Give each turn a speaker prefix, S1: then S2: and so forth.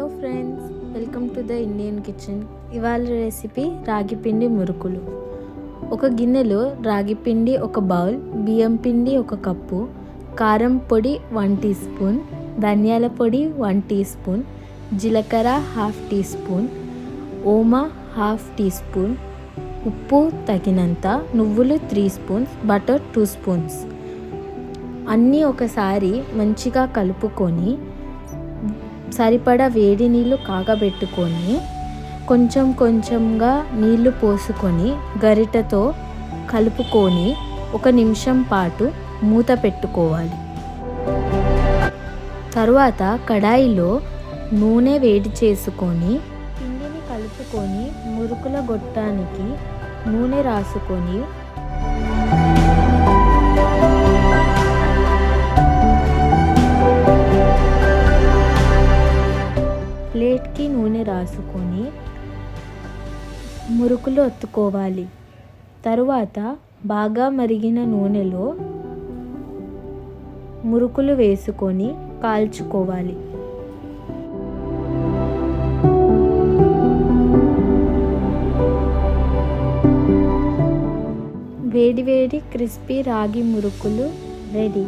S1: Hello friends, welcome to the Indian kitchen. ఇవాళ recipe రాగి పిండి మురుకులు. ఒక గిన్నెలో రాగి పిండి ఒక బౌల్, బియ్యం పిండి ఒక కప్పు, కారం పొడి 1 టీ స్పూన్, ధనియాల పొడి 1 టీ స్పూన్, జీలకర్ర 1/2 టీ స్పూన్, ఓమా 1/2 టీ స్పూన్, ఉప్పు తగినంత, నువ్వులు 3 స్పూన్స్, బటర్ 2 స్పూన్స్. అన్నీ ఒకసారి మంచిగా కలుపుకొని సరిపడా వేడి నీళ్ళు కాగబెట్టుకొని కొంచెం కొంచెంగా నీళ్లు పోసుకొని గరిటెతో కలుపుకొని 1 నిమిషం పాటు మూత పెట్టుకోవాలి. తరువాత కడాయిలో నూనె వేడి చేసుకొని పిండిని కలుపుకొని మురుకుల గొట్టానికి నూనె రాసుకొని ప్లేట్కి నూనె రాసుకొని మురుకులు ఒత్తుకోవాలి. తరువాత బాగా మరిగిన నూనెలో మురుకులు వేసుకొని కాల్చుకోవాలి. వేడి వేడి క్రిస్పీ రాగి మురుకులు రెడీ.